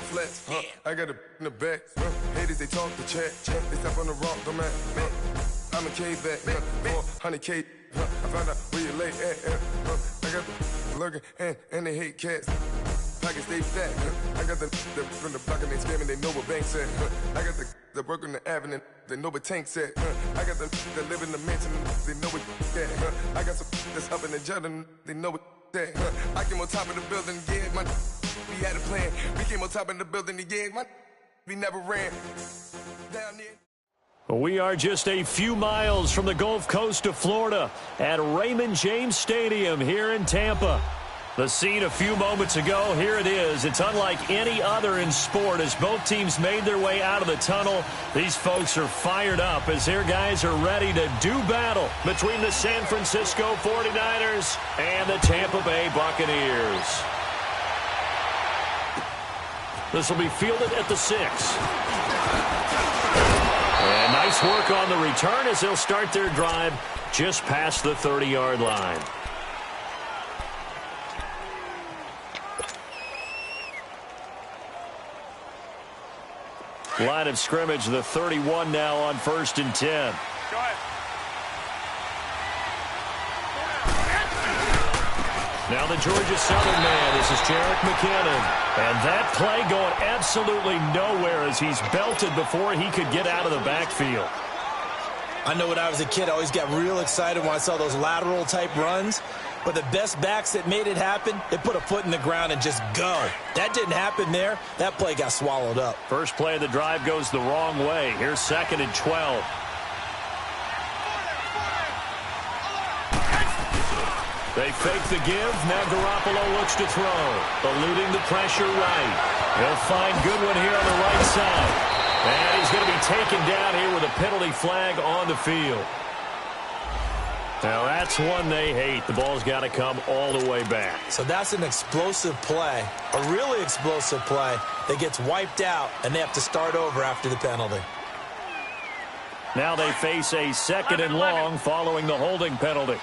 flex. I got a in the back. Haters, they talk the chat. They step on the rock, don't matter. I'm a K-back. 400K. I found out where you lay at. I got the lurking and they hate cats. Pockets stay fat. I got the from the block and they scamming, they know what banks at. I got the work on the avenue, they know what tanks at. I got the that live in the mansion, they know what that. I got some that's up in the Jordan, they know what that. I came on top of the building, yeah, my we had a plan. We came on top of the building, yeah, my we never ran down there. We are just a few miles from the Gulf Coast of Florida at Raymond James Stadium here in Tampa. The scene a few moments ago, here it is. It's unlike any other in sport as both teams made their way out of the tunnel. These folks are fired up as their guys are ready to do battle between the San Francisco 49ers and the Tampa Bay Buccaneers. This will be fielded at the 6. And nice work on the return as they'll start their drive just past the 30-yard line. Line of scrimmage, the 31 now on 1st and 10. Go ahead. Now the Georgia Southern man, this is Jerick McKinnon. And that play going absolutely nowhere as he's belted before he could get out of the backfield. I know when I was a kid, I always got real excited when I saw those lateral type runs. But the best backs that made it happen, they put a foot in the ground and just go. That didn't happen there. That play got swallowed up. First play of the drive goes the wrong way. Here's 2nd and 12. They fake the give. Now Garoppolo looks to throw. Eluding the pressure right. He'll find Goodwin here on the right side. And he's going to be taken down here with a penalty flag on the field. Now that's one they hate. The ball's got to come all the way back. So that's an explosive play, a really explosive play that gets wiped out, and they have to start over after the penalty. Now they face a 2nd and long following the holding penalty.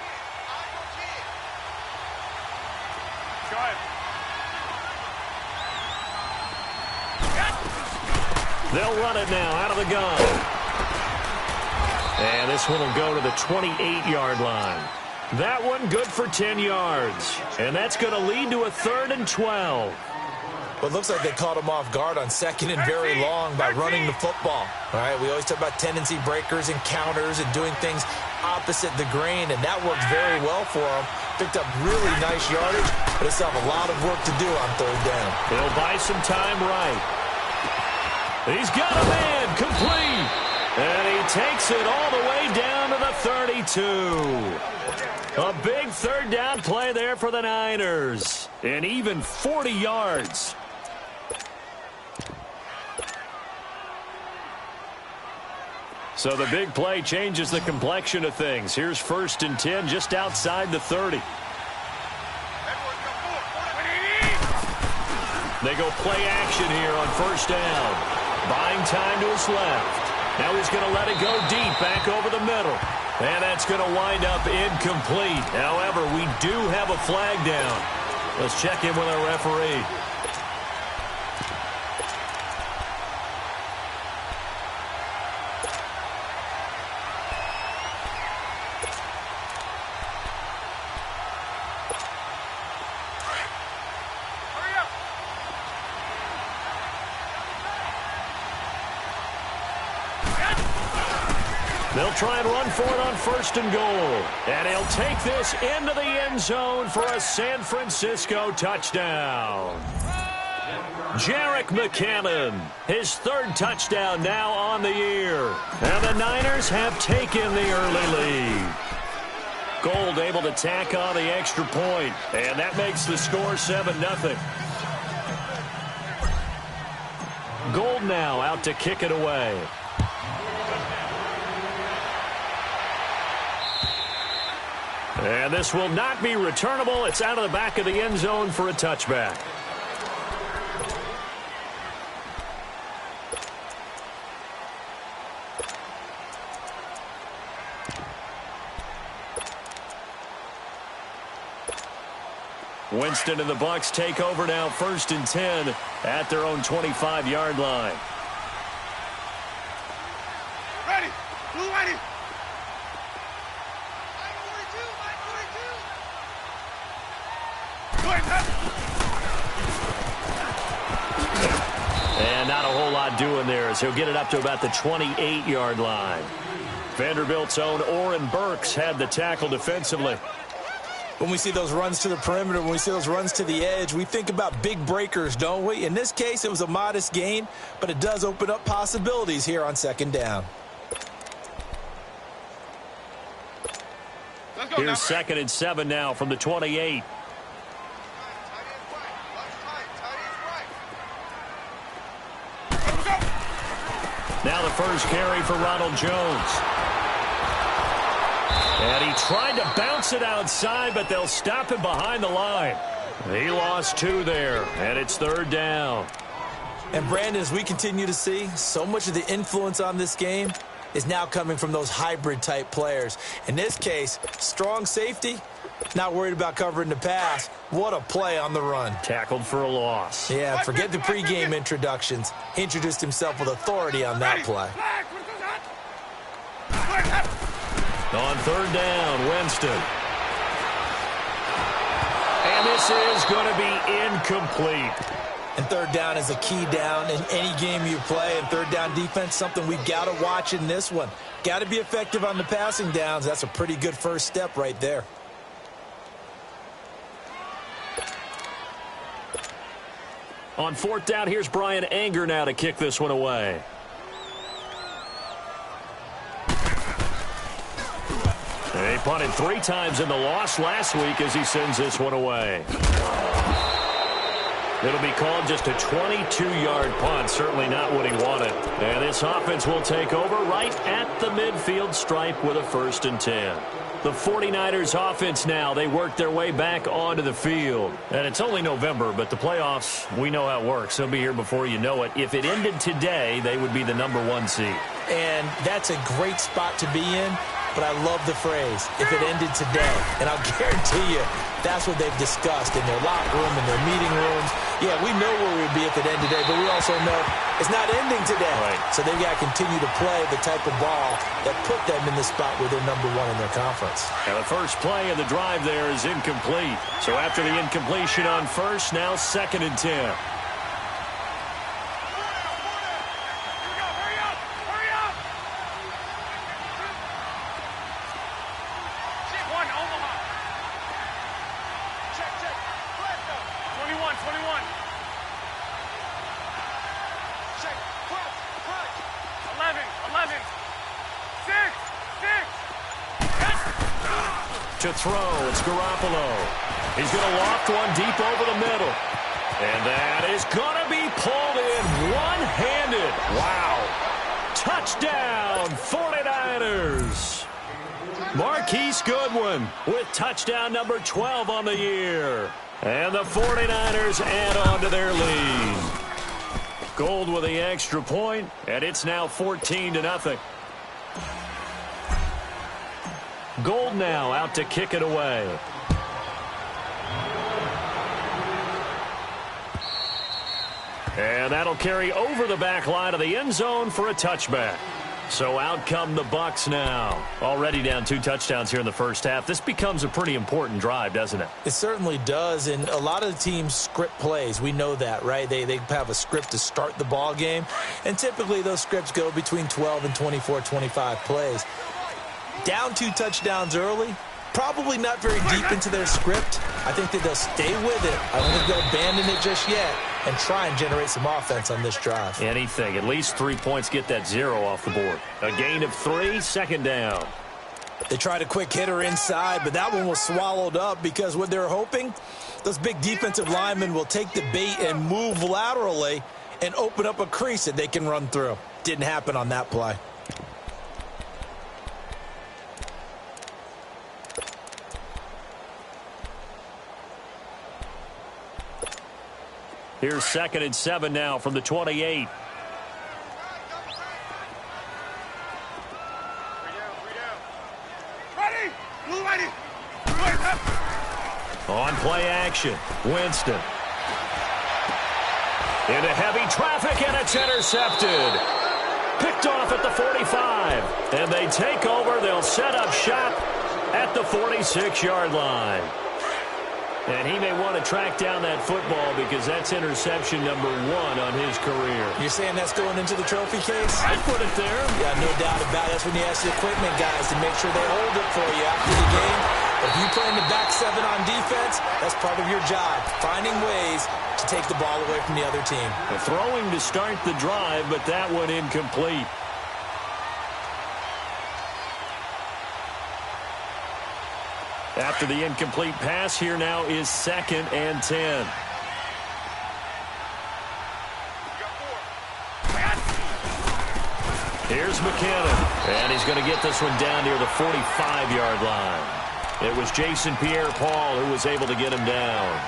Go ahead. They'll run it now out of the gun. And this one will go to the 28-yard line. That one good for 10 yards. And that's going to lead to a 3rd and 12. Well, it looks like they caught him off guard on 2nd and very long by running the football. All right, we always talk about tendency breakers and counters and doing things opposite the grain, and that worked very well for him. Picked up really nice yardage, but they still have a lot of work to do on 3rd down. He'll buy some time right. He's got a man complete. And he takes it all the way down to the 32. A big 3rd down play there for the Niners. And even 40 yards. So the big play changes the complexion of things. Here's 1st and 10 just outside the 30. They go play action here on 1st down. Buying time to his left. Now he's going to let it go deep back over the middle. And that's going to wind up incomplete. However, we do have a flag down. Let's check in with our referee. They'll try and run for it on 1st and goal. And he'll take this into the end zone for a San Francisco touchdown. Jerick McKinnon, his 3rd touchdown now on the year. And the Niners have taken the early lead. Gold able to tack on the extra point. And that makes the score 7-0. Gold now out to kick it away. And this will not be returnable. It's out of the back of the end zone for a touchback. Winston and the Bucs take over now, 1st and 10 at their own 25-yard line. Ready. Blue ready. And not a whole lot doing there as he'll get it up to about the 28-yard line. Vanderbilt's own Oren Burks had the tackle defensively. When we see those runs to the perimeter, when we see those runs to the edge, we think about big breakers, don't we? In this case, it was a modest gain, but it does open up possibilities here on 2nd down. Here's 2nd and 7 now from the 28. Now the first carry for Ronald Jones. And he tried to bounce it outside, but they'll stop him behind the line. He lost 2 there, and it's 3rd down. And Brandon, as we continue to see, so much of the influence on this game is now coming from those hybrid-type players. In this case, strong safety, not worried about covering the pass. What a play on the run. Tackled for a loss. Yeah, forget the pregame introductions. He introduced himself with authority on that play. On 3rd down, Winston. And this is going to be incomplete. And 3rd down is a key down in any game you play. And 3rd down defense, something we've got to watch in this one. Got to be effective on the passing downs. That's a pretty good first step right there. On 4th down, here's Brian Anger now to kick this one away. He punted 3 times in the loss last week as he sends this one away. It'll be called just a 22-yard punt, certainly not what he wanted. And this offense will take over right at the midfield stripe with a 1st and 10. The 49ers offense now, they work their way back onto the field. And it's only November, but the playoffs, we know how it works. They'll be here before you know it. If it ended today, they would be the #1 seed. And that's a great spot to be in. But I love the phrase, if it ended today. And I'll guarantee you, that's what they've discussed in their locker room, in their meeting rooms. Yeah, we know where we'd be if it ended today, but we also know it's not ending today. Right. So they've got to continue to play the type of ball that put them in the spot where they're #1 in their conference. And the first play of the drive there is incomplete. So after the incompletion on 1st, now 2nd and 10. To throw, it's Garoppolo. He's going to loft one deep over the middle. And that is going to be pulled in one-handed. Wow. Touchdown, 49ers. Marquise Goodwin with touchdown number 12 on the year. And the 49ers add on to their lead. Gold with the extra point, and it's now 14-0. Gold now out to kick it away. And that'll carry over the back line of the end zone for a touchback. So out come the Bucs now. Already down 2 touchdowns here in the first half. This becomes a pretty important drive, doesn't it? It certainly does, and a lot of the teams script plays. We know that, right? They have a script to start the ball game, and typically those scripts go between 12 and 24, 25 plays. Down 2 touchdowns early, probably not very deep into their script. I think that they'll stay with it. I don't think they'll abandon it just yet and try and generate some offense on this drive. Anything. At least 3 points, get that 0 off the board. A gain of 3, 2nd down. They tried a quick hitter inside, but that one was swallowed up because what they're hoping, those big defensive linemen will take the bait and move laterally and open up a crease that they can run through. Didn't happen on that play. Here's 2nd and 7 now from the 28. On play action, Winston. Into heavy traffic, and it's intercepted. Picked off at the 45. And they take over. They'll set up shop at the 46-yard line. And he may want to track down that football because that's interception number 1 on his career. You're saying that's going into the trophy case? I'd put it there. Yeah, no doubt about it. That's when you ask the equipment guys to make sure they hold it for you after the game. If you play in the back 7 on defense, that's part of your job, finding ways to take the ball away from the other team. Throwing to start the drive, but that one incomplete. After the incomplete pass, here now is 2nd and 10. Here's McKinnon, and he's going to get this one down near the 45-yard line. It was Jason Pierre-Paul who was able to get him down.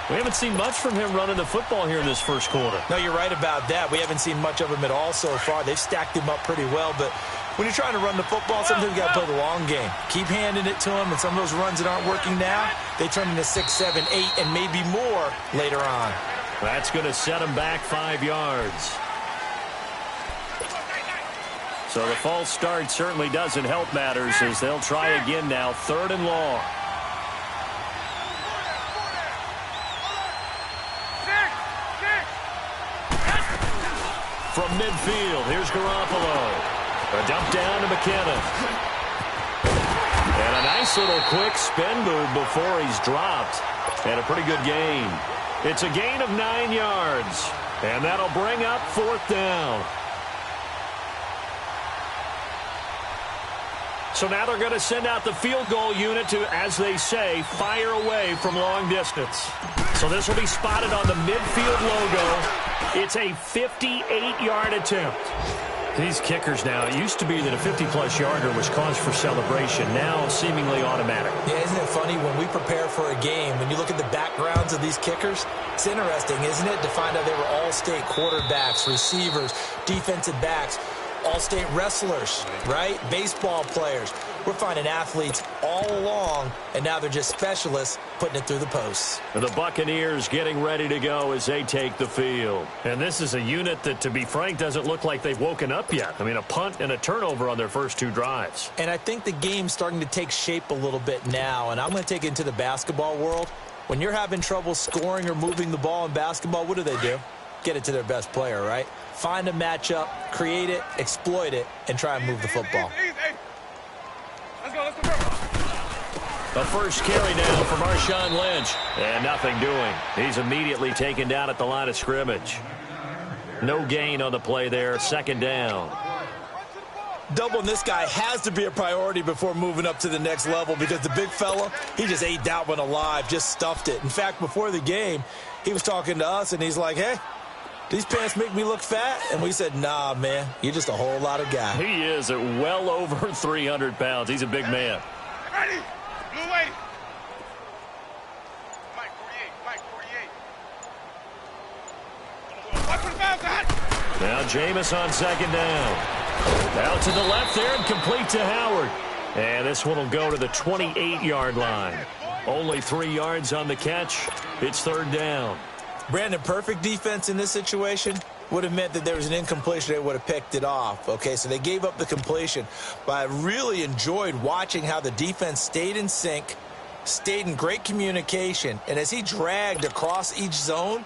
We haven't seen much from him running the football here in this first quarter. No, you're right about that. We haven't seen much of him at all so far. They've stacked him up pretty well, but when you're trying to run the football, sometimes you got to play the long game. Keep handing it to him, and some of those runs that aren't working now, they turn into 6, 7, 8, and maybe more later on. That's going to set him back 5 yards. So the false start certainly doesn't help matters as they'll try again now, 3rd and long. From midfield, here's Garoppolo. A dump down to McKinnon. And a nice little quick spin move before he's dropped. And a pretty good gain. It's a gain of 9 yards. And that'll bring up 4th down. So now they're going to send out the field goal unit to, as they say, fire away from long distance. So this will be spotted on the midfield logo. It's a 58-yard attempt. These kickers now, it used to be that a 50-plus yarder was cause for celebration. Now seemingly automatic. Yeah, isn't it funny when we prepare for a game, when you look at the backgrounds of these kickers, it's interesting, isn't it, to find out they were all-state quarterbacks, receivers, defensive backs, all-state wrestlers, right? Baseball players. We're finding athletes all along, and now they're just specialists putting it through the posts. The Buccaneers getting ready to go as they take the field. And this is a unit that, to be frank, doesn't look like they've woken up yet. I mean, a punt and a turnover on their first 2 drives. And I think the game's starting to take shape a little bit now, and I'm going to take it into the basketball world. When you're having trouble scoring or moving the ball in basketball, what do? Get it to their best player, right? Find a matchup, create it, exploit it, and try and move the football. Let's go. The first carry down for Marshawn Lynch. And nothing doing. He's immediately taken down at the line of scrimmage. No gain on the play there. 2nd down. Doubling this guy has to be a priority before moving up to the next level because the big fella, he just ate that one alive, just stuffed it. In fact, before the game, he was talking to us, and he's like, hey, these pants make me look fat? And we said, nah, man, you're just a whole lot of guy. He is at well over 300 pounds. He's a big man. Ready? Blue waiting. Mike 48. Watch for the bounce, hot. Now Jameis on 2nd down. Out to the left there and complete to Howard. And this one will go to the 28-yard line. Only 3 yards on the catch. It's 3rd down. Brandon, perfect defense in this situation would have meant that there was an incompletion. They would have picked it off. Okay, so they gave up the completion. But I really enjoyed watching how the defense stayed in sync, stayed in great communication. And as he dragged across each zone,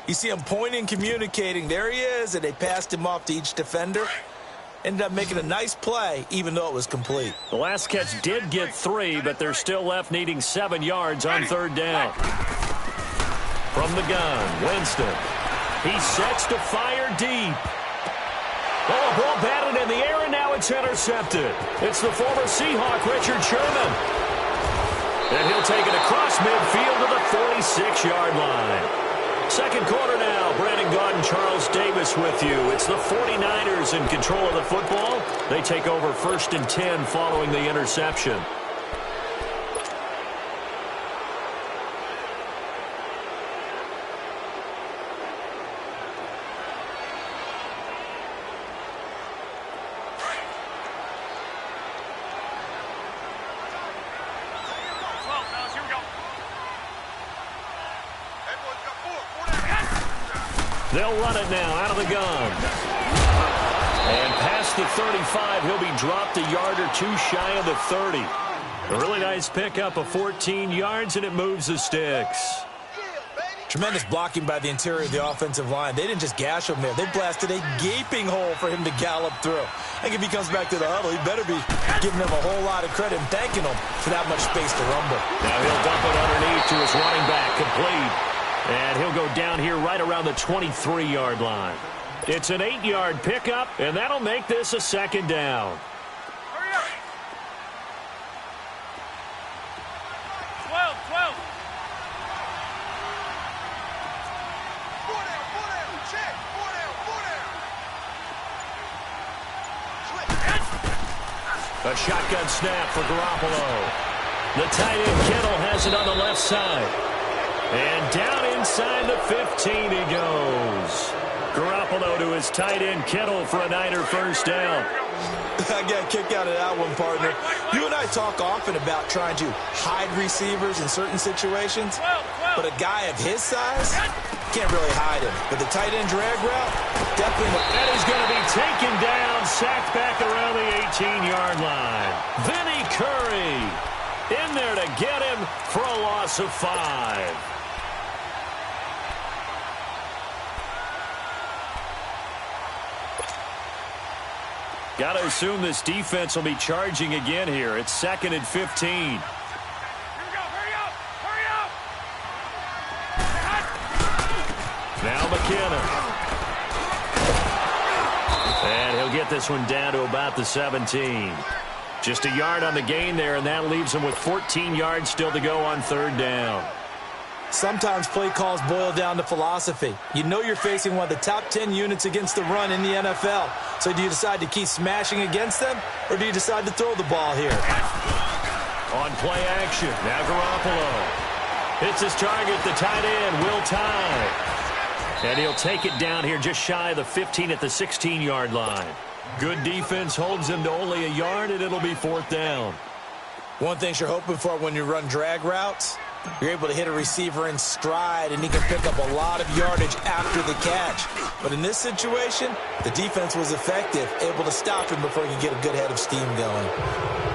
you see him pointing, communicating. There he is, and they passed him off to each defender. Ended up making a nice play, even though it was complete. The last catch did get 3, but they're still left needing 7 yards on 3rd down. From the gun, Winston. He sets to fire deep. Oh, a ball batted in the air, and now it's intercepted. It's the former Seahawk, Richard Sherman. And he'll take it across midfield to the 46-yard line. 2nd quarter now. Brandon Gaudin, Charles Davis with you. It's the 49ers in control of the football. They take over 1st and 10 following the interception. They'll run it now out of the gun. And past the 35, he'll be dropped a yard or two shy of the 30. A really nice pickup of 14 yards, and it moves the sticks. Tremendous blocking by the interior of the offensive line. They didn't just gash him there. They blasted a gaping hole for him to gallop through. I think if he comes back to the huddle, he better be giving them a whole lot of credit and thanking them for that much space to rumble. Now he'll dump it underneath to his running back, complete. And he'll go down here right around the 23-yard line. It's an 8-yard pickup, and that'll make this a second down. Hurry up. 12, 12. A shotgun snap for Garoppolo. The tight end Kittle has it on the left side. And down inside the 15 he goes. Garoppolo to his tight end Kittle for a Niner first down. I got a kick out of that one, partner. You and I talk often about trying to hide receivers in certain situations, but a guy of his size can't really hide him. But the tight end drag route, definitely. And he's going to be taken down, sacked back around the 18-yard line. Vinny Curry in there to get him for a loss of 5. Got to assume this defense will be charging again here. It's 2nd and 15. Here we go. Hurry up. Hurry up. Now McKinnon. And he'll get this one down to about the 17. Just a yard on the gain there, and that leaves him with 14 yards still to go on 3rd down. Sometimes play calls boil down to philosophy. You know you're facing one of the top 10 units against the run in the NFL. So do you decide to keep smashing against them, or do you decide to throw the ball here? On play action, now Garoppolo. Hits his target, the tight end, Will Tye. And he'll take it down here just shy of the 15 at the 16-yard line. Good defense holds him to only a yard, and it'll be 4th down. One thing you're hoping for when you run drag routes, you're able to hit a receiver in stride, and he can pick up a lot of yardage after the catch. But in this situation, the defense was effective, able to stop him before he could get a good head of steam going.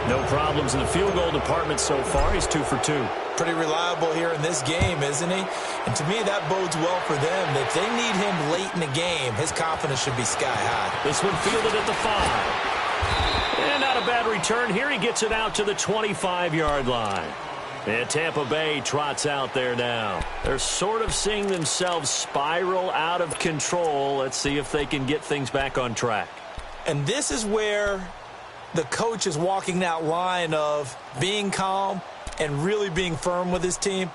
No problems in the field goal department so far. He's 2 for 2. Pretty reliable here in this game, isn't he? And to me, that bodes well for them. If they need him late in the game, his confidence should be sky high. This one fielded at the 5. And not a bad return here. He gets it out to the 25-yard line. And Tampa Bay trots out there now. They're sort of seeing themselves spiral out of control. Let's see if they can get things back on track. And this is where the coach is walking that line of being calm and really being firm with his team.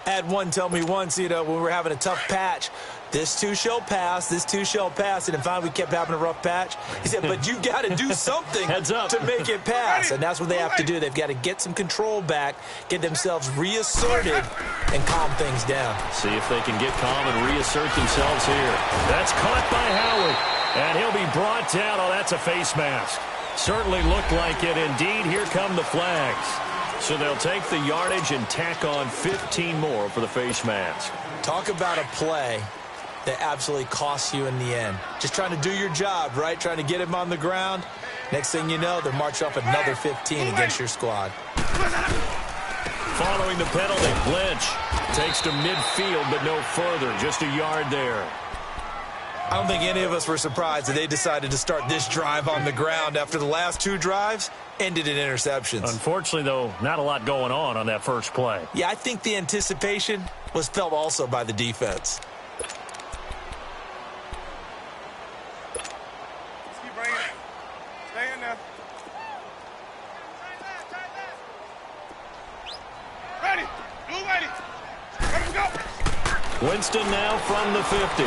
I had one tell me once, when we were having a tough patch, this too shall pass, this too shall pass. And then finally we kept having a rough patch. He said, but you've got to do something to make it pass. And that's what they have to do. They've got to get some control back, get themselves reasserted, and calm things down. See if they can get calm and reassert themselves here. That's caught by Howard. And he'll be brought down. Oh, that's a face mask. Certainly looked like it. Indeed, here come the flags. So they'll take the yardage and tack on 15 more for the face mask. Talk about a play that absolutely costs you in the end. Just trying to do your job, right? Trying to get him on the ground. Next thing you know, they're marching off another 15 against your squad. Following the penalty, Lynch takes to midfield, but no further. Just a yard there. I don't think any of us were surprised that they decided to start this drive on the ground after the last 2 drives ended in interceptions. Unfortunately, though, not a lot going on that first play. Yeah, I think the anticipation was felt also by the defense. Let's keep bringing it. Stay in there. Ready. Blue ready. Let's go. Winston now from the 50.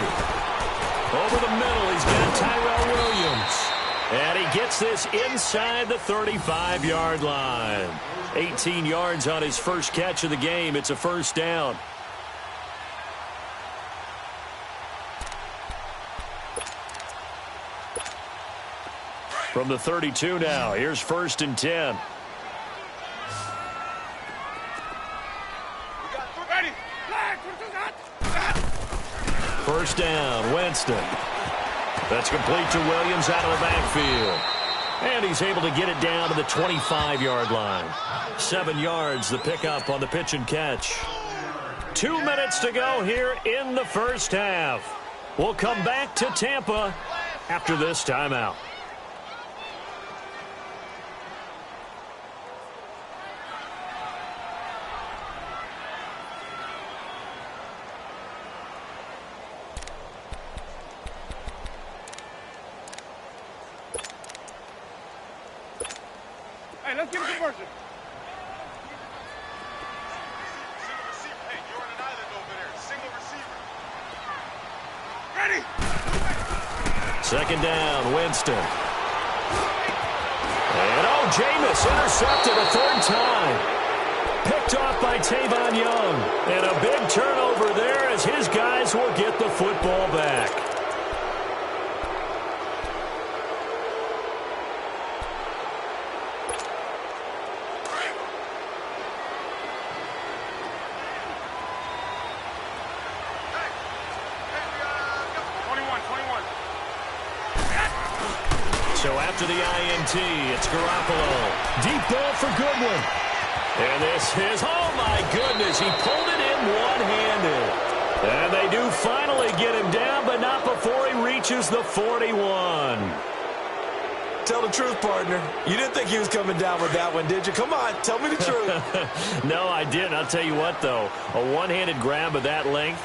Over the middle, he's got Tyrell Williams. And he gets this inside the 35-yard line. 18 yards on his first catch of the game. It's a first down. From the 32 now, here's 1st and 10. First down, Winston. That's complete to Williams out of the backfield. And he's able to get it down to the 25-yard line. 7 yards, the pickup on the pitch and catch. 2 minutes to go here in the first half. We'll come back to Tampa after this timeout. Hey, let's give it conversion. Single receiver. Hey, you're on an island over there. Single receiver. Ready? Second down, Winston. And Jameis intercepted a third time. Picked off by Tavon Young. And a big turnover there as his guys will get the football back. So after the INT, it's Garoppolo. Deep ball for Goodwin. And this is, oh my goodness, he pulled it in one-handed. And they do finally get him down, but not before he reaches the 41. Tell the truth, partner. You didn't think he was coming down with that one, did you? Come on, tell me the truth. No, I didn't. I'll tell you what, though. A one-handed grab of that length.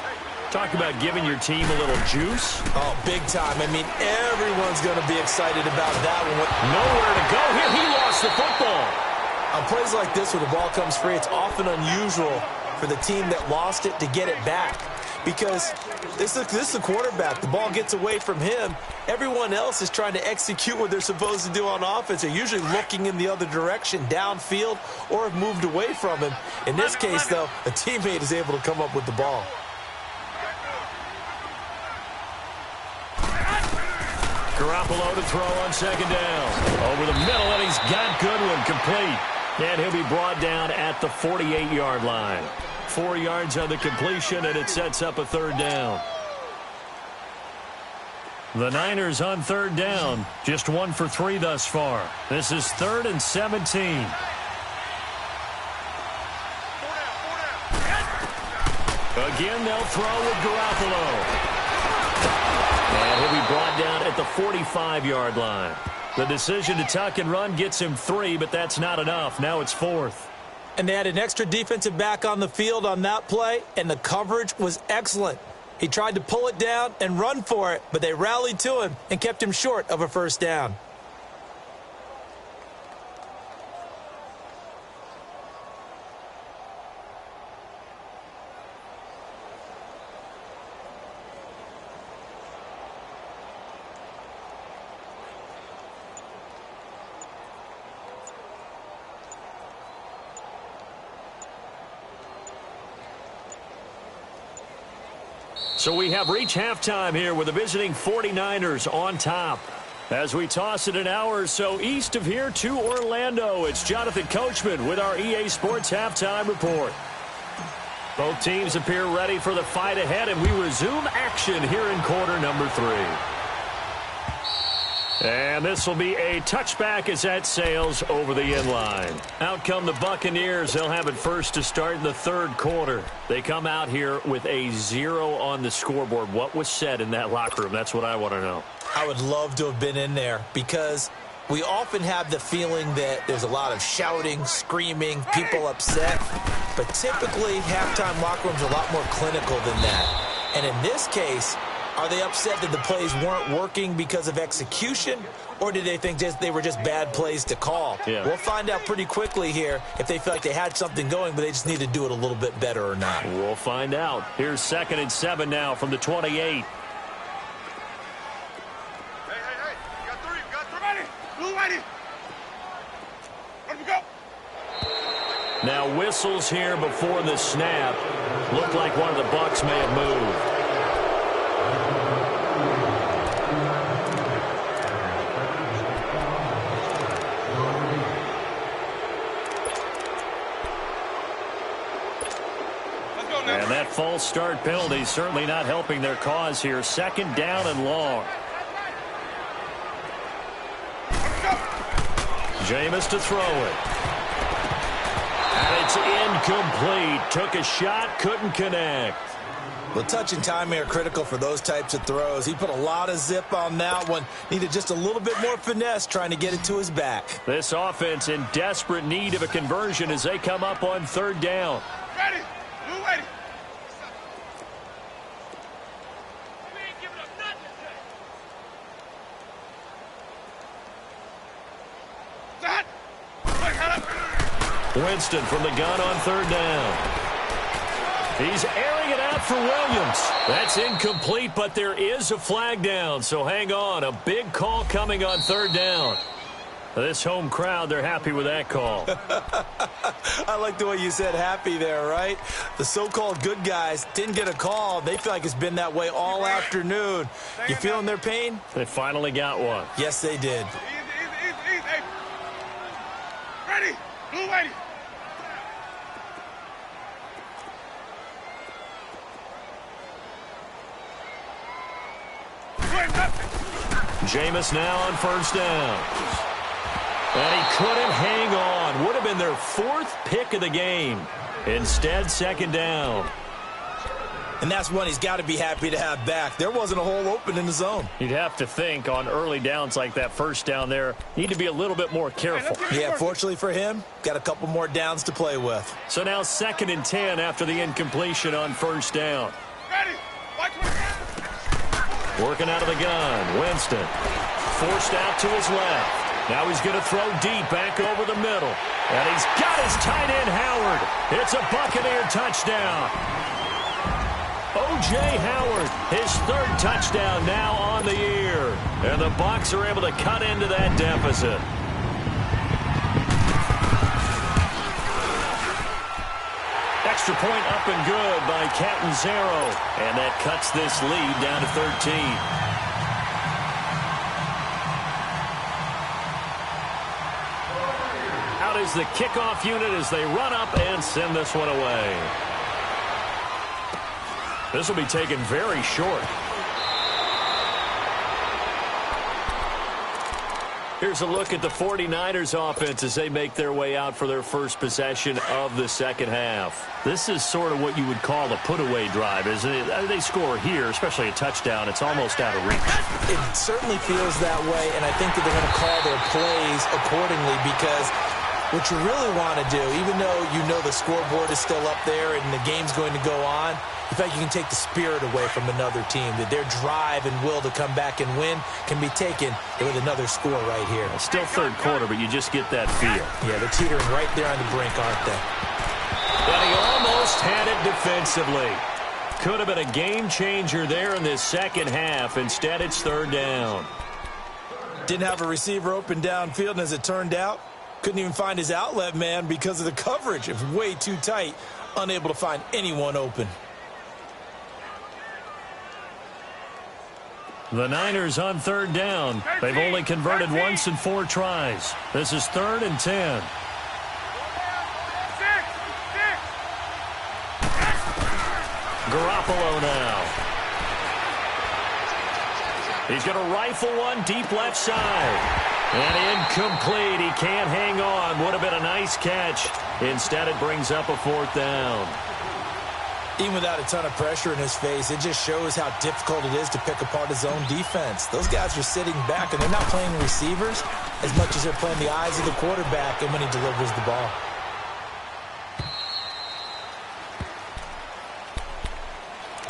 Talk about giving your team a little juice. Oh, big time. I mean, everyone's going to be excited about that one. Nowhere to go here. He lost the football. On plays like this where the ball comes free, it's often unusual for the team that lost it to get it back. Because this is the quarterback. The ball gets away from him. Everyone else is trying to execute what they're supposed to do on offense. They're usually looking in the other direction, downfield, or have moved away from him. In this case, though, a teammate is able to come up with the ball. Garoppolo to throw on second down. Over the middle, and he's got Goodwin complete. And he'll be brought down at the 48-yard line. 4 yards on the completion, and it sets up a third down. The Niners on third down. Just 1 for 3 thus far. This is 3rd and 17. Again, they'll throw with Garoppolo. And he'll be brought down at the 45-yard line. The decision to tuck and run gets him 3, but that's not enough. Now it's 4th. And they had an extra defensive back on the field on that play, and the coverage was excellent. He tried to pull it down and run for it, but they rallied to him and kept him short of a first down. So we have reached halftime here with the visiting 49ers on top. As we toss it an hour or so east of here to Orlando, it's Jonathan Coachman with our EA Sports Halftime Report. Both teams appear ready for the fight ahead, and we resume action here in quarter number 3. And this will be a touchback as that sails over the inline. Out come the Buccaneers. They'll have it first to start in the third quarter. They come out here with a 0 on the scoreboard. What was said in that locker room? That's what I want to know. I would love to have been in there because we often have the feeling that there's a lot of shouting, screaming, people upset. But typically, halftime locker rooms are a lot more clinical than that. And in this case, are they upset that the plays weren't working because of execution, or did they think they were just bad plays to call? Yeah. We'll find out pretty quickly here if they feel like they had something going, but they just need to do it a little bit better or not. We'll find out. Here's 2nd and 7 now from the 28. Hey, you got 3, you got 3. Ready, blue ready. Let me go. Now whistles here before the snap. Looked like one of the Bucs may have moved. false start penalty certainly not helping their cause here. 2nd down and long. Jameis to throw it. And it's incomplete. Took a shot, couldn't connect. Well, touch and timing are critical for those types of throws. He put a lot of zip on that one. Needed just a little bit more finesse trying to get it to his back. This offense in desperate need of a conversion as they come up on 3rd down. Ready. Blue ready. Winston from the gun on 3rd down. He's airing it out for Williams. That's incomplete, but there is a flag down, so hang on. A big call coming on 3rd down. This home crowd, they're happy with that call. I like the way you said happy there, right? The so-called good guys didn't get a call. They feel like it's been that way all afternoon. You feeling their pain? They finally got one. Yes, they did. Easy. Ready. Blue ready. Jameis now on 1st down. And he couldn't hang on. Would have been their 4th pick of the game. Instead, 2nd down. And that's one he's got to be happy to have back. There wasn't a hole open in the zone. You'd have to think on early downs like that 1st down there, need to be a little bit more careful. Yeah, fortunately for him, got a couple more downs to play with. So now 2nd and 10 after the incompletion on 1st down. Ready. Working out of the gun. Winston forced out to his left. Now he's going to throw deep back over the middle. And he's got his tight end, Howard. It's a Buccaneer touchdown. O.J. Howard, his 3rd touchdown now on the year. And the Bucs are able to cut into that deficit. Extra point up and good by Catanzaro. And that cuts this lead down to 13. Out is the kickoff unit as they run up and send this one away. This will be taken very short. Here's a look at the 49ers offense as they make their way out for their first possession of the 2nd half. This is sort of what you would call a put-away drive, isn't it? They score here, especially a touchdown. It's almost out of reach. It certainly feels that way, and I think that they're going to call their plays accordingly because what you really want to do, even though you know the scoreboard is still up there and the game's going to go on, in fact, you can take the spirit away from another team, that their drive and will to come back and win can be taken with another score right here. Still 3rd quarter, but you just get that feel. Yeah, they're teetering right there on the brink, aren't they? And he almost had it defensively. Could have been a game changer there in this 2nd half. Instead, it's 3rd down. Didn't have a receiver open downfield, and as it turned out, couldn't even find his outlet man because of the coverage. It was way too tight, unable to find anyone open. The Niners on 3rd down. They've only converted once in 4 tries. This is 3rd and 10. Garoppolo now. He's going to rifle one deep left side. And incomplete. He can't hang on. Would have been a nice catch. Instead, it brings up a 4th down. Even without a ton of pressure in his face, it just shows how difficult it is to pick apart his own defense. Those guys are sitting back, and they're not playing receivers as much as they're playing the eyes of the quarterback and when he delivers the ball.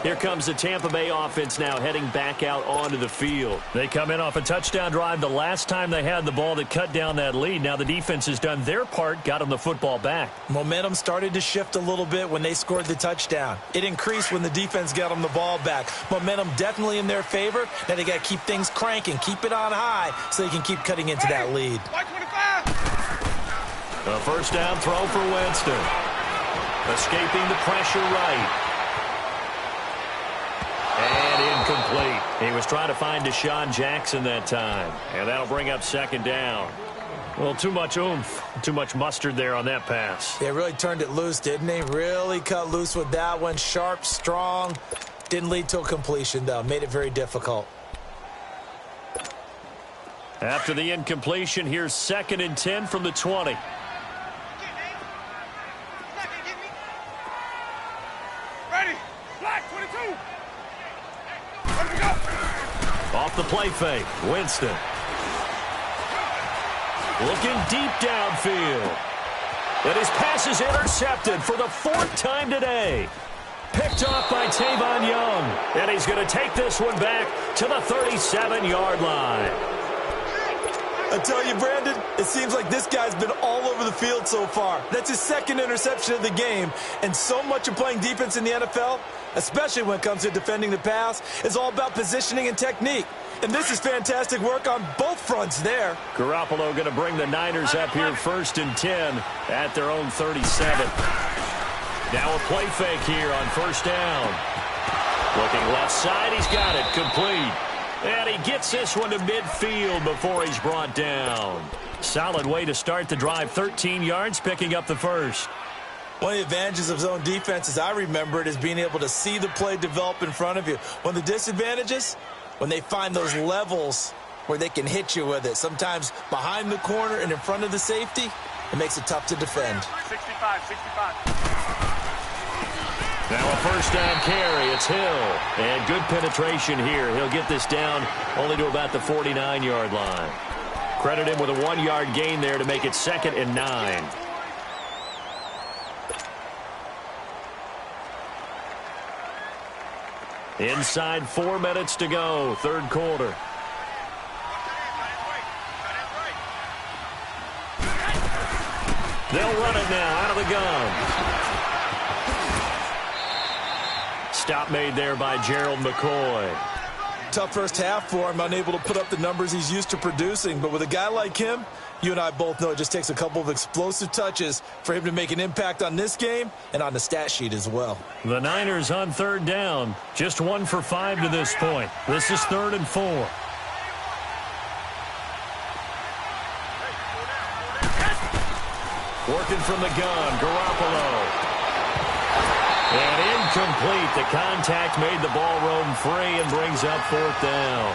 Here comes the Tampa Bay offense now heading back out onto the field. They come in off a touchdown drive the last time they had the ball that cut down that lead. Now the defense has done their part, got them the football back. Momentum started to shift a little bit when they scored the touchdown. It increased when the defense got them the ball back. Momentum definitely in their favor. Now they got to keep things cranking, keep it on high so they can keep cutting into that lead. A 1st down throw for Winston. Escaping the pressure right. And incomplete. He was trying to find Deshaun Jackson that time. And that'll bring up 2nd down. Well, too much oomph, too much mustard there on that pass. Yeah, really turned it loose, didn't he? Really cut loose with that one. Sharp, strong. Didn't lead to a completion, though. Made it very difficult. After the incompletion, here's 2nd and 10 from the 20. Ready. Black 22. Let me go. Off the play fake, Winston. Looking deep downfield. And his pass is intercepted for the 4th time today. Picked off by Tavon Young. And he's going to take this one back to the 37-yard line. I tell you, Brandon, it seems like this guy's been all over the field so far. That's his 2nd interception of the game. And so much of playing defense in the NFL, especially when it comes to defending the pass, is all about positioning and technique. And this is fantastic work on both fronts there. Garoppolo going to bring the Niners up here 1st and 10 at their own 37. Now a play fake here on 1st down. Looking left side, he's got it, complete. And he gets this one to midfield before he's brought down. Solid way to start the drive, 13 yards, picking up the 1st. One of the advantages of zone defense, as I remember it, is being able to see the play develop in front of you. One of the disadvantages, when they find those levels where they can hit you with it, sometimes behind the corner and in front of the safety, it makes it tough to defend. 65. Now a 1st down carry. It's Hill. And good penetration here. He'll get this down only to about the 49-yard line. Credit him with a 1-yard gain there to make it 2nd and 9. Inside 4 minutes to go, 3rd quarter. They'll run it now out of the gun. Stop made there by Gerald McCoy. Tough first half for him, unable to put up the numbers he's used to producing. But with a guy like him, you and I both know it just takes a couple of explosive touches for him to make an impact on this game and on the stat sheet as well. The Niners on 3rd down. Just 1 for 5 to this point. This is 3rd and 4. Working from the gun, Garoppolo. And incomplete. The contact made the ball roam free and brings up 4th down.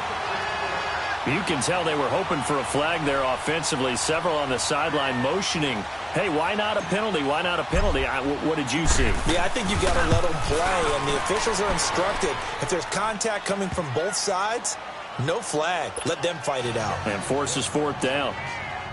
You can tell they were hoping for a flag there offensively. Several on the sideline motioning, hey, why not a penalty? Why not a penalty? What did you see? Yeah, I think you got to let them play, and the officials are instructed. If there's contact coming from both sides, no flag. Let them fight it out. And forces 4th down.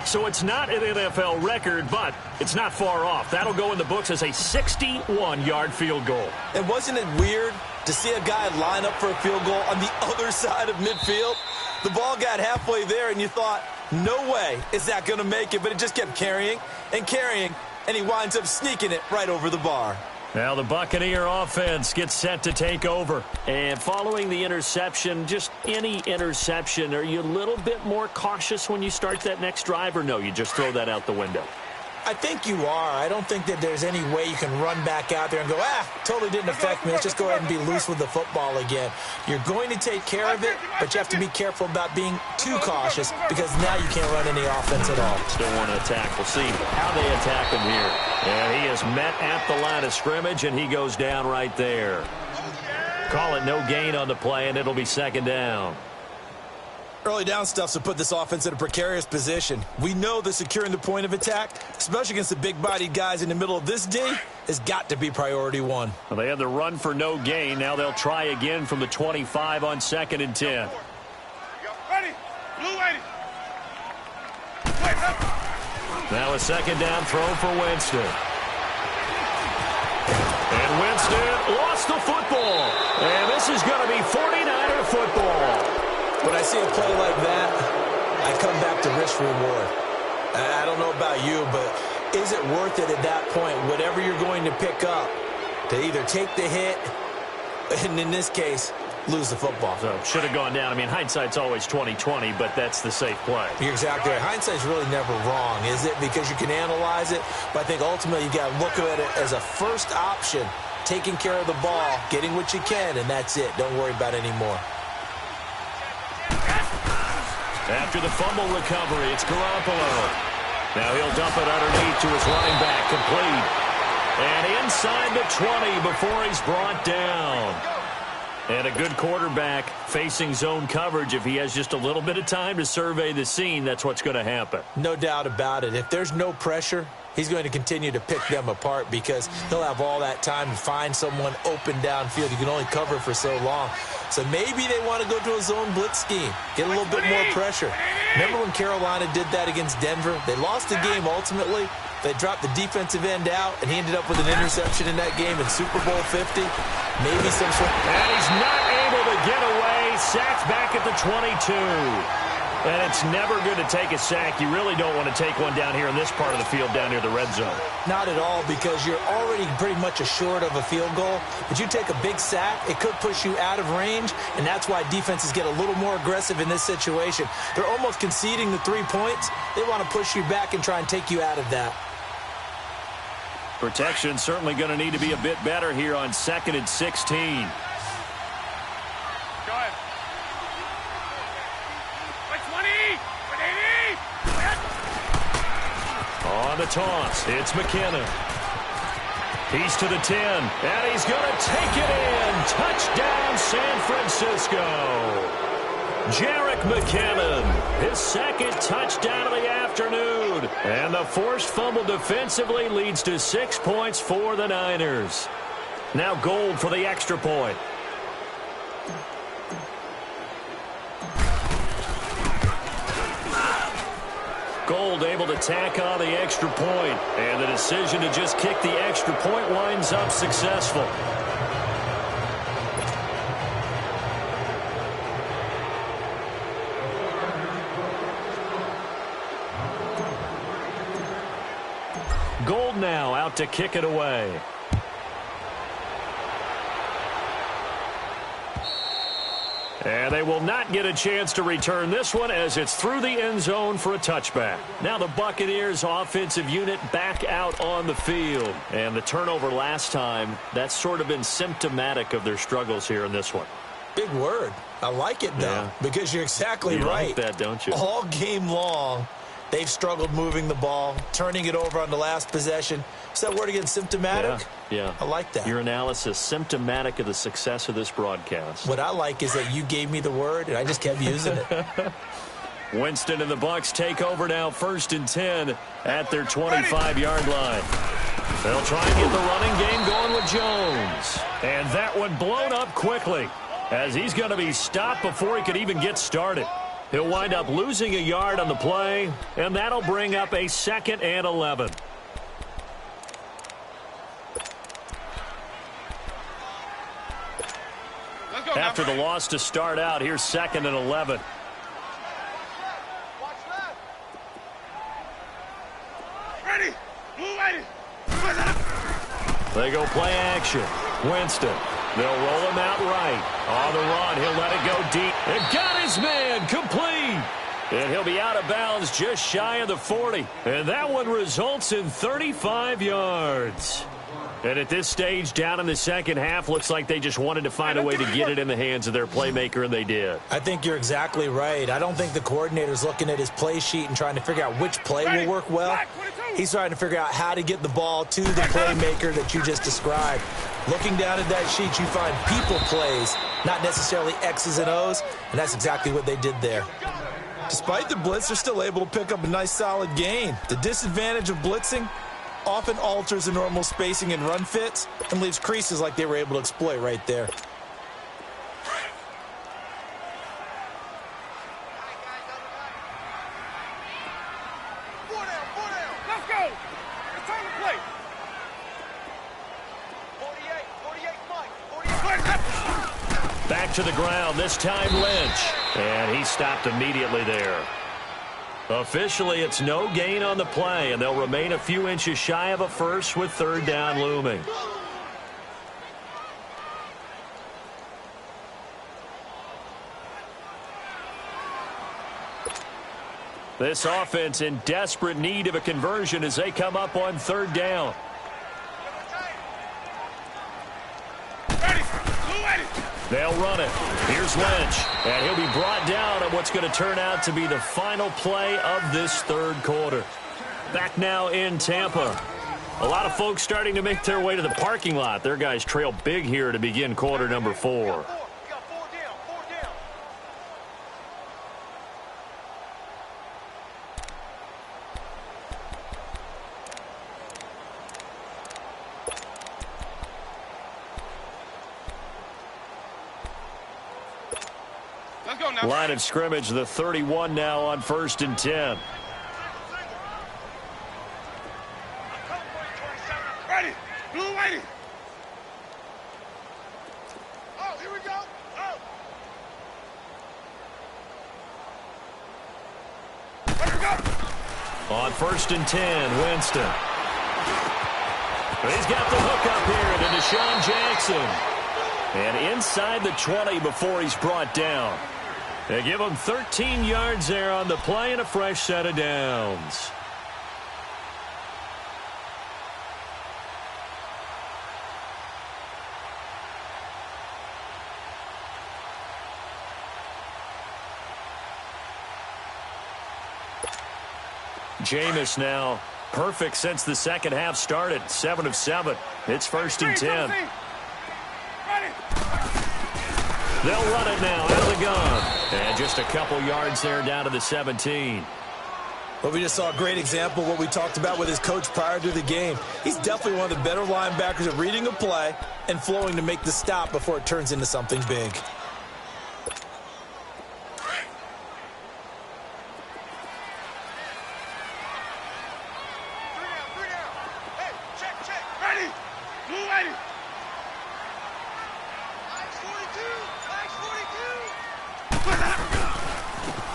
So it's not an NFL record, but it's not far off. That'll go in the books as a 61-yard field goal. And wasn't it weird to see a guy line up for a field goal on the other side of midfield? The ball got halfway there, and you thought, no way is that going to make it, but it just kept carrying, and he winds up sneaking it right over the bar. Now the Buccaneer offense gets set to take over. And following the interception, just any interception, are you a little bit more cautious when you start that next drive, or no, you just throw that out the window? I think you are. I don't think that there's any way you can run back out there and go, totally didn't affect me. Let's just go ahead and be loose with the football again. You're going to take care of it, but you have to be careful about being too cautious because now you can't run any offense at all. Still want to attack. We'll see how they attack him here. And he is met at the line of scrimmage, and he goes down right there. Call it no gain on the play, and it'll be 2nd down. Early down stuff to put this offense in a precarious position. We know that securing the point of attack, especially against the big-bodied guys in the middle of this D, has got to be priority 1. Well, they had the run for no gain. Now they'll try again from the 25 on 2nd and 10. Ready. Blue 80. Now a 2nd down throw for Winston. And Winston lost the football. And this is going to be 49er football. When I see a play like that, I come back to risk-reward. I don't know about you, but is it worth it at that point, whatever you're going to pick up, to either take the hit, and in this case, lose the football? So should have gone down. I mean, hindsight's always 20/20, but that's the safe play. You're exactly right. Hindsight's really never wrong, is it? Because you can analyze it, but I think ultimately you got to look at it as a first option, taking care of the ball, getting what you can, and that's it. Don't worry about it anymore. After the fumble recovery, it's Garoppolo. Now he'll dump it underneath to his running back, complete. And inside the 20 before he's brought down. And a good quarterback facing zone coverage. If he has just a little bit of time to survey the scene, that's what's going to happen. No doubt about it. If there's no pressure, he's going to continue to pick them apart because he'll have all that time to find someone open downfield. You can only cover for so long. So maybe they want to go to a zone blitz scheme, get a little bit more pressure. Remember when Carolina did that against Denver? They lost the game ultimately. They dropped the defensive end out, and he ended up with an interception in that game in Super Bowl 50. Maybe some sort. And he's not able to get away. Sacked back at the 22. And it's never good to take a sack. You really don't want to take one down here in this part of the field, down near the red zone. Not at all, because you're already pretty much assured of a field goal. But you take a big sack, it could push you out of range, and that's why defenses get a little more aggressive in this situation. They're almost conceding the 3 points. They want to push you back and try and take you out of that. Protection certainly going to need to be a bit better here on 2nd and 16. Go ahead. On the toss, it's McKinnon. He's to the 10, and he's going to take it in. Touchdown, San Francisco. Jarek McKinnon, his second touchdown of the afternoon. And the forced fumble defensively leads to 6 points for the Niners. Now Gold for the extra point. Gold able to tack on the extra point, and the decision to just kick the extra point winds up successful. Gold now out to kick it away. And they will not get a chance to return this one as it's through the end zone for a touchback. Now the Buccaneers offensive unit back out on the field. And the turnover last time, that's sort of been symptomatic of their struggles here in this one. Big word. I like it, though, because you're exactly right. You like that, don't you? All game long, they've struggled moving the ball, turning it over on the last possession. Is that word again, symptomatic? Yeah. I like that. Your analysis, symptomatic of the success of this broadcast. What I like is that you gave me the word, and I just kept using it. Winston and the Bucs take over now, 1st and 10 at their 25-yard line. They'll try and get the running game going with Jones. And that one blown up quickly as he's going to be stopped before he could even get started. He'll wind up losing a yard on the play, and that'll bring up a 2nd and 11. After the loss to start out, here's 2nd and 11. Ready. Move ready. They go play action. Winston. They'll roll him out right. On the run, he'll let it go deep. And got his man complete. And he'll be out of bounds just shy of the 40. And that one results in 35 yards. And at this stage, down in the second half, looks like they just wanted to find a way to get it in the hands of their playmaker, and they did. I think you're exactly right. I don't think the coordinator's looking at his play sheet and trying to figure out which play will work well. He's trying to figure out how to get the ball to the playmaker that you just described. Looking down at that sheet, you find people plays, not necessarily X's and O's, and that's exactly what they did there. Despite the blitz, they're still able to pick up a nice, solid gain. The disadvantage of blitzing often alters the normal spacing and run fits and leaves creases like they were able to exploit right there. Let's go. It's time to play. 48, Mike. Back to the ground, this time Lynch. And he stopped immediately there. Officially, it's no gain on the play, and they'll remain a few inches shy of a first with 3rd down looming. This offense in desperate need of a conversion as they come up on 3rd down. They'll run it. Here's Lynch. And he'll be brought down on what's going to turn out to be the final play of this 3rd quarter. Back now in Tampa. A lot of folks starting to make their way to the parking lot. Their guys trail big here to begin quarter number 4. Let's go now. Line of scrimmage, the 31 now on 1st and 10. Ready. Blue waiting. Oh, here we go. Oh. Let her go. On 1st and 10, Winston. He's got the hook up here to Deshaun Jackson. And inside the 20 before he's brought down. They give him 13 yards there on the play and a fresh set of downs. Jameis now perfect since the second half started. 7 of 7. It's 1st and 10. They'll run it now out of the gun. And just a couple yards there down to the 17. Well, we just saw a great example of what we talked about with his coach prior to the game. He's definitely one of the better linebackers at reading a play and flowing to make the stop before it turns into something big.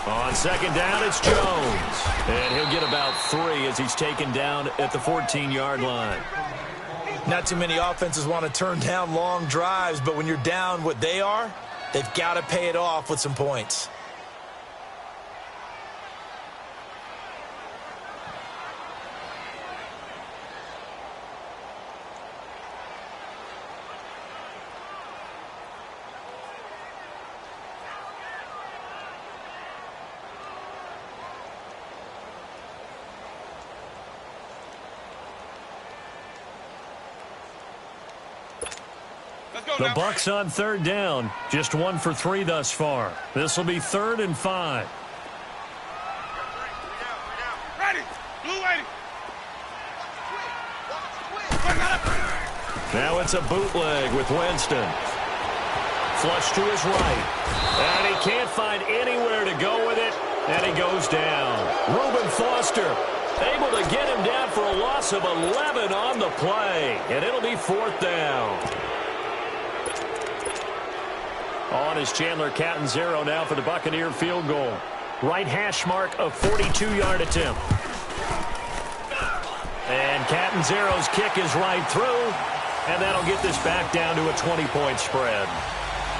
On second down, it's Jones. And he'll get about 3 as he's taken down at the 14-yard line. Not too many offenses want to turn down long drives, but when you're down what they are, they've got to pay it off with some points. The Bucs on 3rd down. Just 1 for 3 thus far. This will be 3rd and 5. Ready. Blue waiting. Now it's a bootleg with Winston. Flush to his right. And he can't find anywhere to go with it. And he goes down. Reuben Foster able to get him down for a loss of 11 on the play. And it'll be 4th down. On is Chandler Catanzaro now for the Buccaneer field goal. Right hash mark of 42-yard attempt. And Catanzaro's kick is right through. And that'll get this back down to a 20-point spread.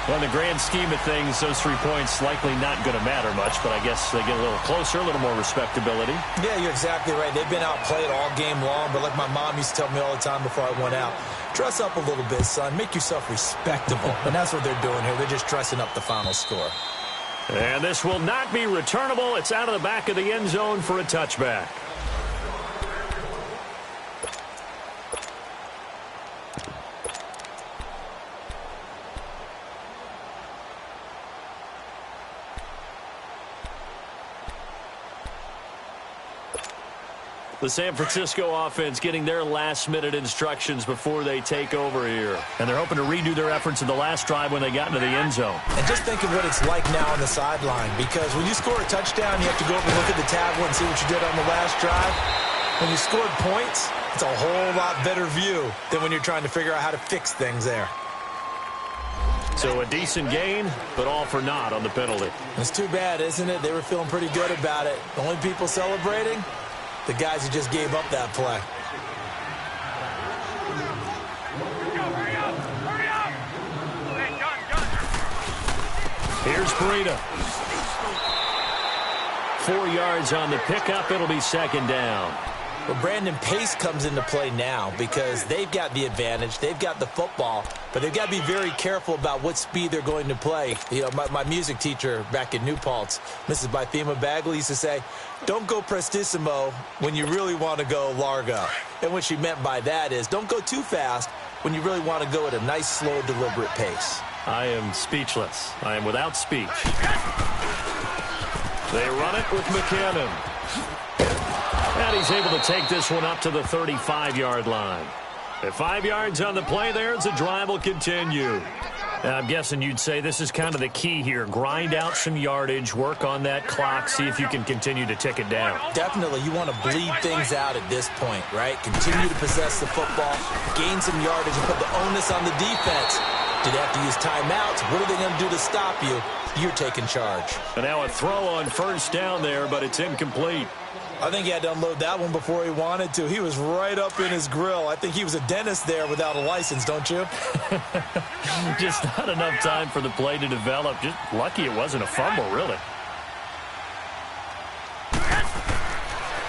Well, in the grand scheme of things, those 3 points likely not going to matter much, but I guess they get a little closer, a little more respectability. Yeah, you're exactly right. They've been outplayed all game long, but like my mom used to tell me all the time before I went out, dress up a little bit, son. Make yourself respectable. And that's what they're doing here. They're just dressing up the final score. And this will not be returnable. It's out of the back of the end zone for a touchback. The San Francisco offense getting their last-minute instructions before they take over here. And they're hoping to redo their efforts in the last drive when they got into the end zone. And just think of what it's like now on the sideline, because when you score a touchdown, you have to go over and look at the tablet and see what you did on the last drive. When you scored points, it's a whole lot better view than when you're trying to figure out how to fix things there. So a decent gain, but all for naught on the penalty. It's too bad, isn't it? They were feeling pretty good about it. The only people celebrating, the guys who just gave up that play. Here's Breida. 4 yards on the pickup. It'll be second down. Well, Brandon, pace comes into play now because they've got the advantage. They've got the football, but they've got to be very careful about what speed they're going to play. You know, my music teacher back in New Paltz, Mrs. Bythema Bagley, used to say, don't go prestissimo when you really want to go largo. And what she meant by that is don't go too fast when you really want to go at a nice, slow, deliberate pace. I am speechless. I am without speech. They run it with McKinnon. And he's able to take this one up to the 35-yard line. At 5 yards on the play there, the drive will continue. I'm guessing you'd say this is kind of the key here. Grind out some yardage, work on that clock, see if you can continue to tick it down. Definitely. You want to bleed things out at this point, right? Continue to possess the football, gain some yardage, and put the onus on the defense. Do they have to use timeouts? What are they going to do to stop you? You're taking charge. And now a throw on first down there, but it's incomplete. I think he had to unload that one before he wanted to. He was right up in his grill. I think he was a dentist there without a license, don't you? Just not enough time for the play to develop. Just lucky it wasn't a fumble, really.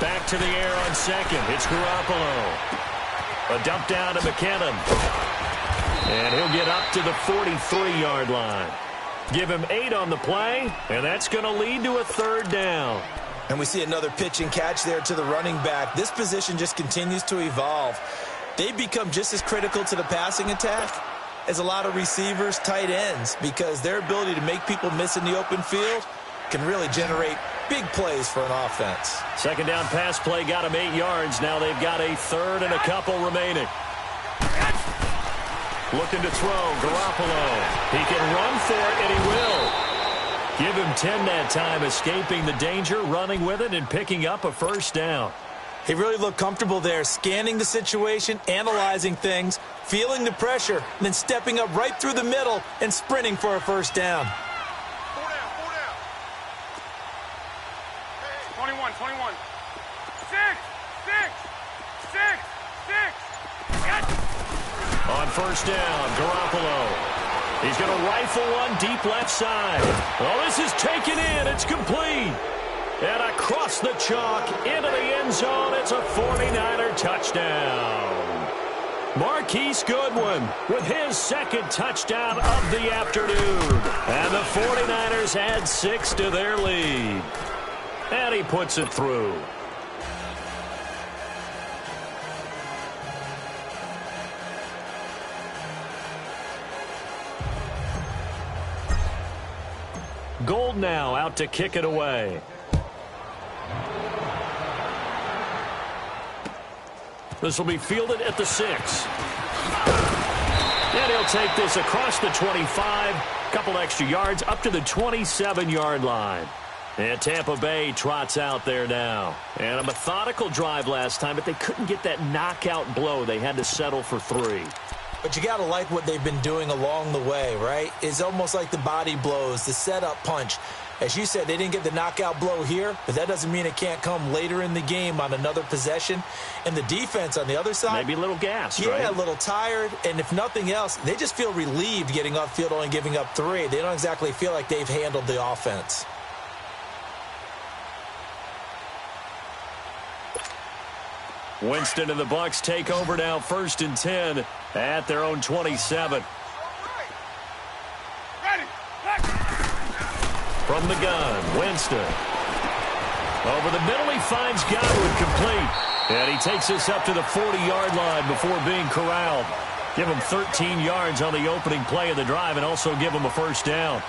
Back to the air on second. It's Garoppolo. A dump down to McKinnon. And he'll get up to the 43-yard line. Give him 8 on the play, and that's going to lead to a third down. And we see another pitch and catch there to the running back. This position just continues to evolve. They've become just as critical to the passing attack as a lot of receivers, tight ends, because their ability to make people miss in the open field can really generate big plays for an offense. Second down pass play got him 8 yards. Now they've got a third and a couple remaining. Looking to throw, Garoppolo. He can run for it, and he will. Give him 10 that time, escaping the danger, running with it, and picking up a first down. He really looked comfortable there, scanning the situation, analyzing things, feeling the pressure, and then stepping up right through the middle and sprinting for a first down. 4 down. Hey, 21. 6. On first down, Garoppolo. He's going to rifle one deep left side. Oh, this is taken in. It's complete. And across the chalk into the end zone. It's a 49er touchdown. Marquise Goodwin with his second touchdown of the afternoon. And the 49ers add 6 to their lead. And he puts it through. Gold now out to kick it away. This will be fielded at the 6. And he'll take this across the 25. Couple extra yards up to the 27-yard line. And Tampa Bay trots out there now. And a methodical drive last time, but they couldn't get that knockout blow. They had to settle for 3. But you got to like what they've been doing along the way, right? It's almost like the body blows, the setup punch. As you said, they didn't get the knockout blow here, but that doesn't mean it can't come later in the game on another possession. And the defense on the other side, maybe a little gassed, yeah, right? a little tired. And if nothing else, they just feel relieved getting upfield, only giving up 3. They don't exactly feel like they've handled the offense. Winston and the Bucs take over now, 1st and 10 at their own 27. From the gun, Winston. Over the middle, he finds Godwin complete. And he takes this up to the 40-yard line before being corralled. Give him 13 yards on the opening play of the drive and also give him a first down.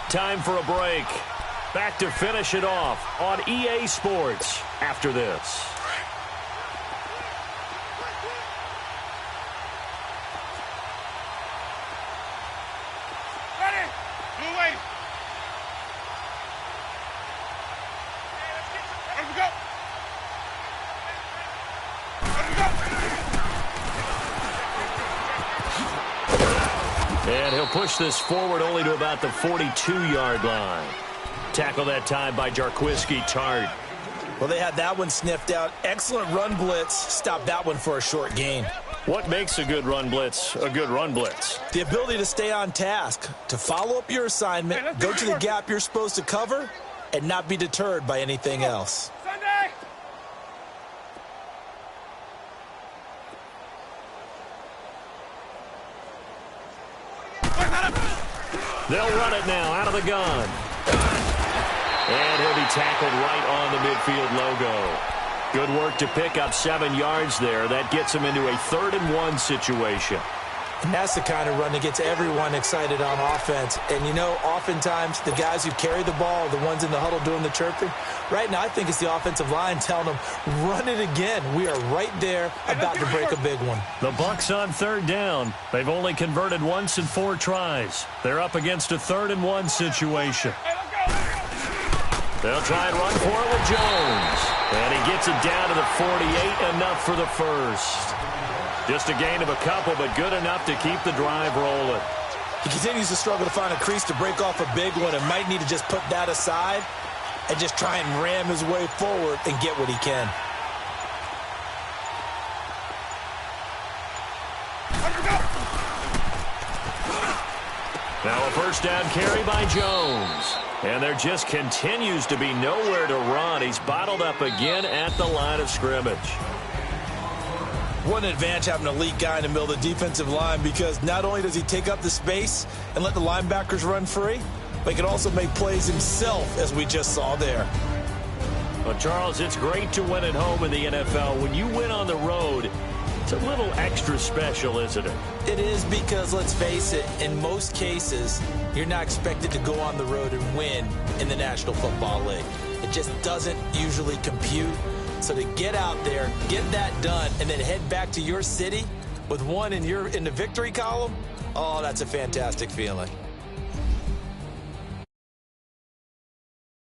Time for a break. Back to finish it off on EA Sports after this. Ready? Blue lady. Let him go. And he'll push this forward only to about the 42-yard line. Tackle that time by Jarquiski Tart. Well, they had that one sniffed out. Excellent run blitz. Stop that one for a short gain. What makes a good run blitz a good run blitz? The ability to stay on task, to follow up your assignment, go to the gap you're supposed to cover, and not be deterred by anything else. Sunday! They'll run it now out of the gun. And he'll be tackled right on the midfield logo. Good work to pick up 7 yards there. That gets him into a 3rd-and-1 situation. And that's the kind of run that gets everyone excited on offense. And, you know, oftentimes the guys who carry the ball are the ones in the huddle doing the chirping. Right now, I think it's the offensive line telling them, run it again. We are right there about to break a big one. The Bucs on 3rd down. They've only converted once in 4 tries. They're up against a 3rd-and-1 situation. They'll try and run for it with Jones. And he gets it down to the 48, enough for the first. Just a gain of a couple, but good enough to keep the drive rolling. He continues to struggle to find a crease to break off a big one and might need to just put that aside and just try and ram his way forward and get what he can. Now a 1st down carry by Jones. And there just continues to be nowhere to run. He's bottled up again at the line of scrimmage. What an advantage having an elite guy in the middle of the defensive line, because not only does he take up the space and let the linebackers run free, but he can also make plays himself, as we just saw there. Well, Charles, it's great to win at home in the NFL. When you win on the road, it's a little extra special, isn't it? It is, because, let's face it, in most cases, you're not expected to go on the road and win in the National Football League. It just doesn't usually compute. So to get out there, get that done, and then head back to your city with one in the victory column, oh, that's a fantastic feeling.